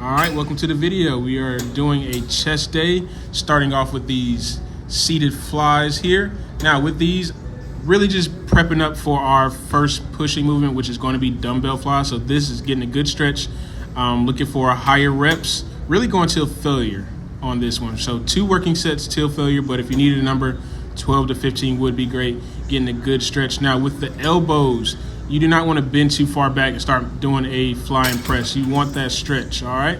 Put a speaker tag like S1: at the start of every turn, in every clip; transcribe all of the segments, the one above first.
S1: All right, welcome to the video. We are doing a chest day, starting off with these seated flies here. Now with these, really just prepping up for our first pushing movement, which is going to be dumbbell flies. So this is getting a good stretch, looking for higher reps, really going till failure on this one. So 2 working sets till failure, but if you needed a number, 12 to 15 would be great, getting a good stretch. Now with the elbows, you do not want to bend too far back and start doing a flying press. You want that stretch, all right?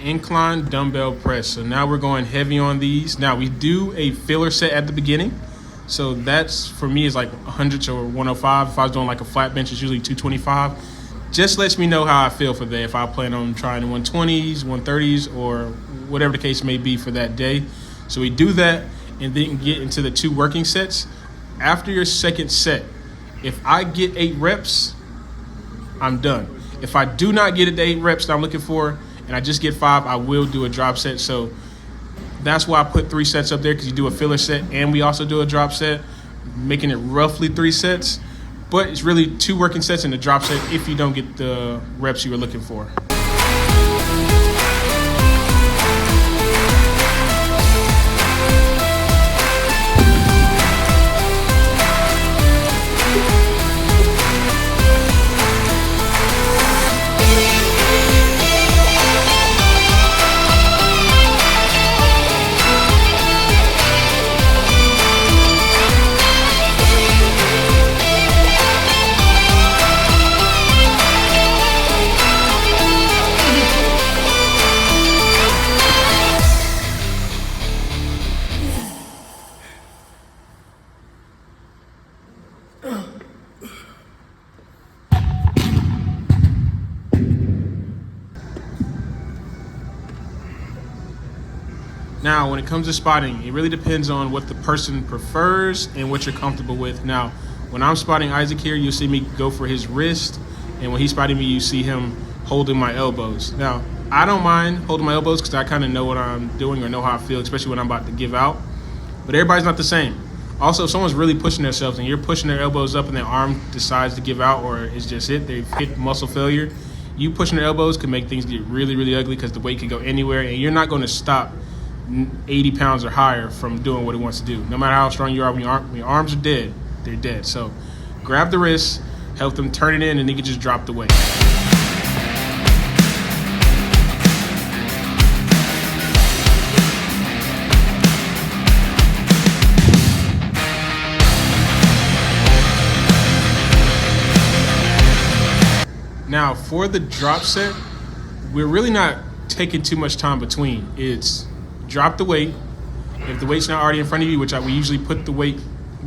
S1: Incline dumbbell press. So now we're going heavy on these. Now we do a filler set at the beginning. So that's, for me, is like 100 or 105. If I was doing like a flat bench, it's usually 225. Just lets me know how I feel for the day. If I plan on trying 120s, 130s, or whatever the case may be for that day. So we do that and then get into the 2 working sets. After your second set, if I get 8 reps, I'm done. If I do not get the 8 reps that I'm looking for, and I just get 5, I will do a drop set. So that's why I put 3 sets up there, because you do a filler set and we also do a drop set, making it roughly 3 sets. But it's really 2 working sets and a drop set if you don't get the reps you were looking for. Now, when it comes to spotting, it really depends on what the person prefers and what you're comfortable with. Now, when I'm spotting Isaac here, you'll see me go for his wrist, and when he's spotting me, you see him holding my elbows. Now, I don't mind holding my elbows because I kind of know what I'm doing or know how I feel, especially when I'm about to give out. But everybody's not the same. Also, if someone's really pushing themselves and you're pushing their elbows up and their arm decides to give out, or it's just they've hit muscle failure, you pushing their elbows can make things get really, really ugly because the weight can go anywhere, and you're not going to stop 80 pounds or higher from doing what it wants to do. No matter how strong you are, when your arms are dead, they're dead. So grab the wrist, help them turn it in, and they can just drop the weight. Now for the drop set, we're really not taking too much time between. It's drop the weight. If the weight's not already in front of you, which we usually put the weight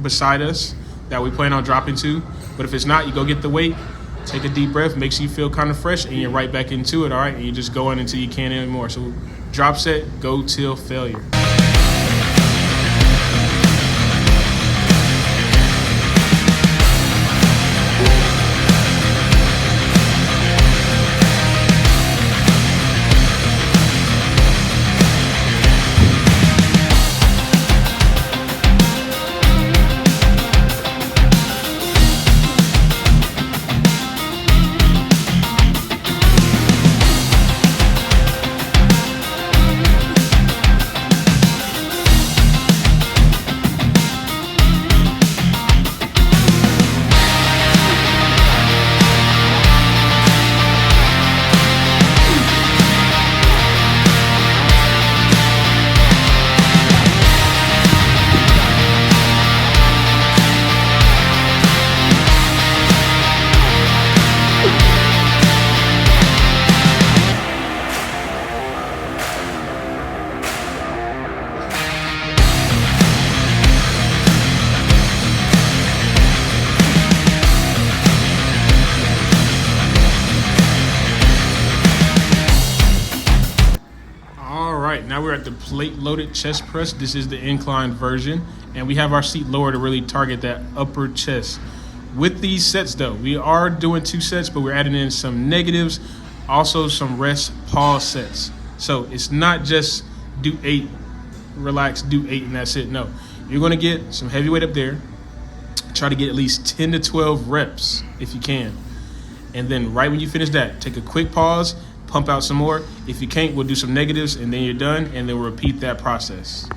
S1: beside us that we plan on dropping to, but if it's not, you go get the weight, take a deep breath, makes you feel kind of fresh, and you're right back into it, all right? And you're just going until you can't anymore. So Drop set, go till failure. Now we're at the plate loaded chest press. This is the incline version, and we have our seat lower to really target that upper chest. With these sets though, we are doing 2 sets, but we're adding in some negatives, also some rest pause sets. So it's not just do 8, relax, do 8, and that's it. No, you're gonna get some heavy weight up there. Try to get at least 10 to 12 reps if you can. And then right when you finish that, take a quick pause, pump out some more. If you can't, we'll do some negatives, and then you're done, and then we'll repeat that process.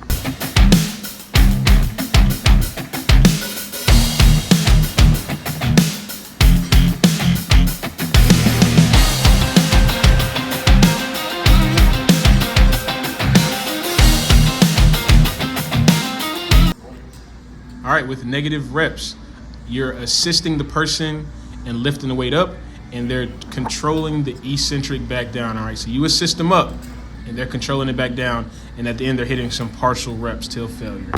S1: All right, with negative reps, you're assisting the person and lifting the weight up, and they're controlling the eccentric back down. All right, so you assist them up, and they're controlling it back down, and at the end, they're hitting some partial reps till failure.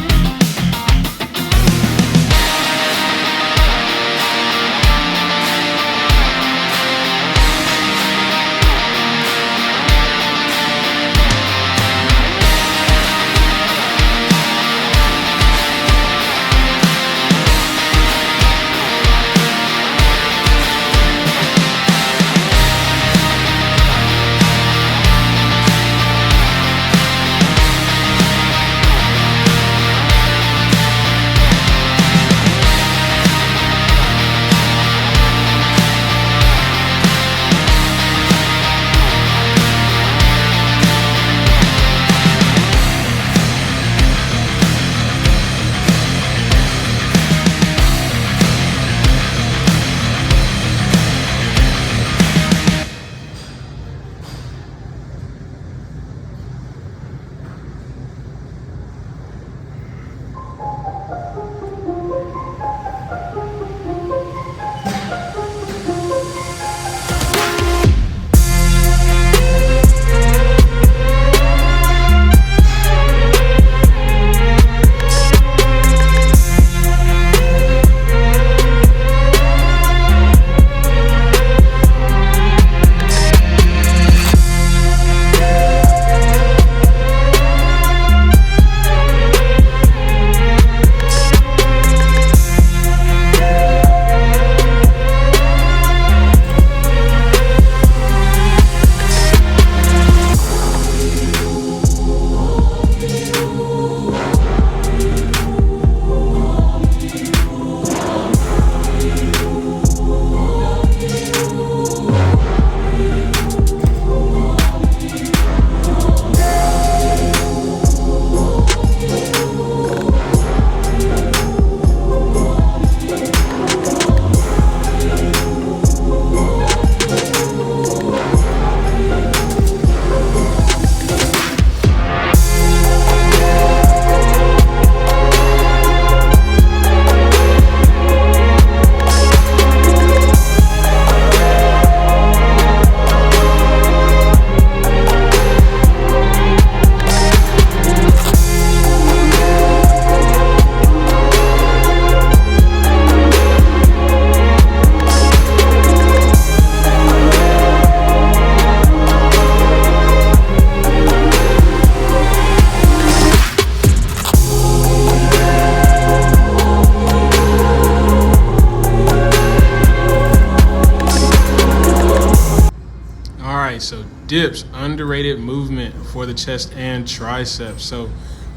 S1: Dips, underrated movement for the chest and triceps. So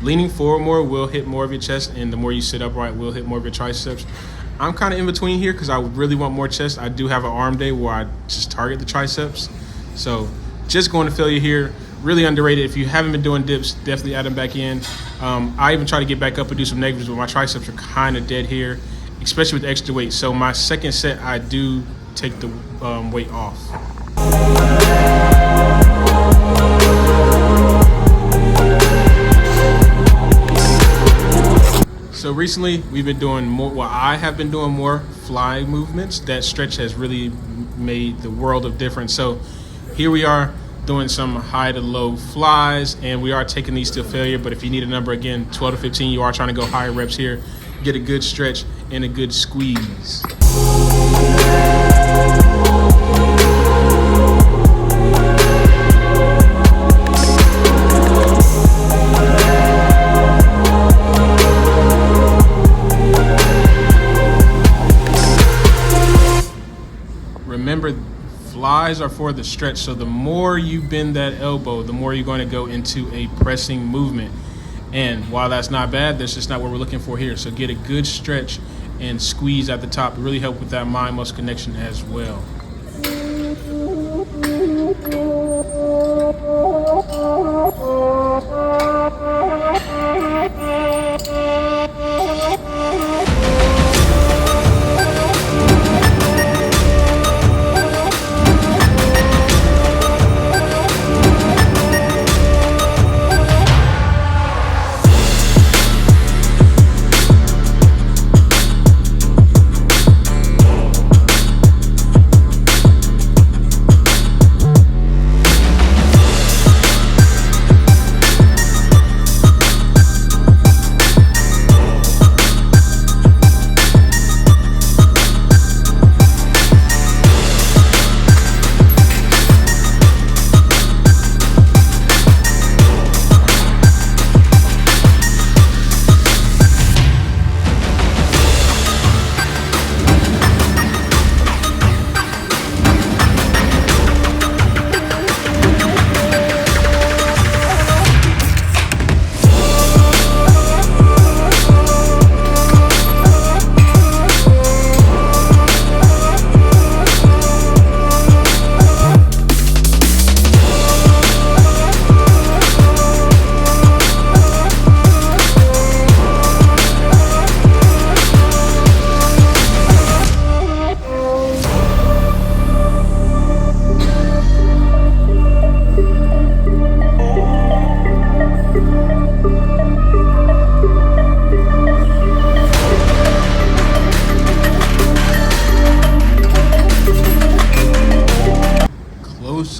S1: leaning forward more will hit more of your chest, and the more you sit upright will hit more of your triceps. I'm kind of in between here because I really want more chest. I do have an arm day where I just target the triceps. So just going to failure here. Really underrated. If you haven't been doing dips, definitely add them back in. I even try to get back up and do some negatives, but my triceps are kind of dead here, especially with extra weight. So my second set, I do take the weight off. So recently we've been doing more, well, I have been doing more fly movements. That stretch has really made the world of difference. So here we are doing some high to low flies, and we are taking these to failure. But if you need a number, again, 12 to 15, you are trying to go higher reps here, get a good stretch and a good squeeze. Remember, flies are for the stretch, so the more you bend that elbow, the more you're going to go into a pressing movement. And while that's not bad, that's just not what we're looking for here. So get a good stretch and squeeze at the top. It really helps with that mind-muscle connection as well.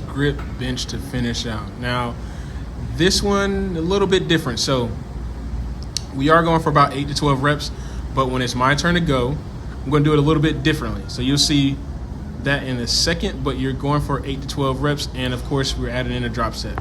S1: Grip bench to finish out. Now this one a little bit different. So we are going for about 8 to 12 reps, but when it's my turn to go, I'm going to do it a little bit differently. So you'll see that in a second, but you're going for 8 to 12 reps, and of course we're adding in a drop set.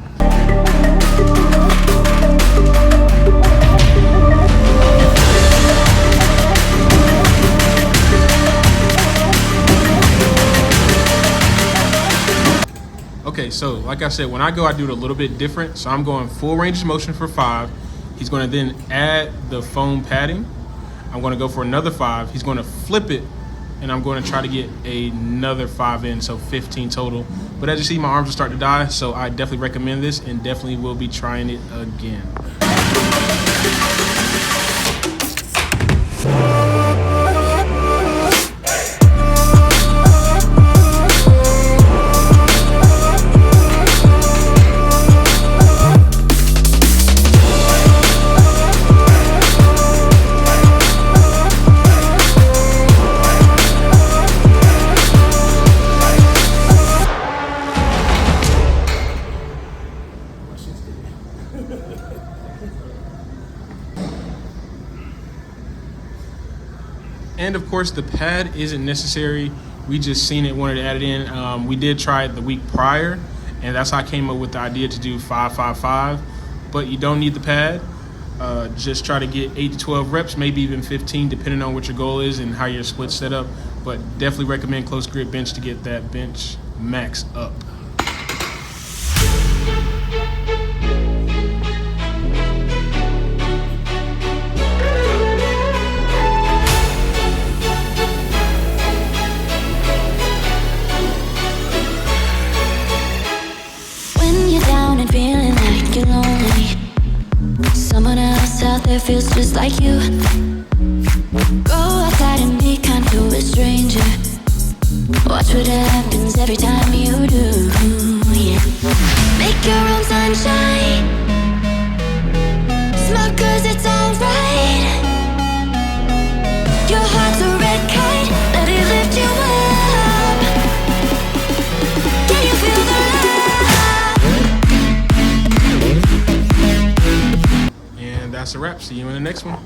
S1: Okay, so like I said, when I go, I do it a little bit different. So I'm going full range of motion for 5. He's going to then add the foam padding. I'm going to go for another 5. He's going to flip it, and I'm going to try to get another 5 in, so 15 total. But as you see, my arms are starting to die, so I definitely recommend this and definitely will be trying it again. And of course, the pad isn't necessary. We just seen it, wanted to add it in. We did try it the week prior, and that's how I came up with the idea to do 5-5-5. But you don't need the pad. Just try to get 8 to 12 reps, maybe even 15, depending on what your goal is and how your split's set up. But definitely recommend close grip bench to get that bench max up.
S2: that feels just like you. Go outside and be kind to a stranger. Watch what happens every time you do, yeah. Make your own sunshine. Smoke 'cause it's alright. Your heart's a red kite, let it lift you up. Can you feel the love?
S1: And that's a wrap. See you in the next one.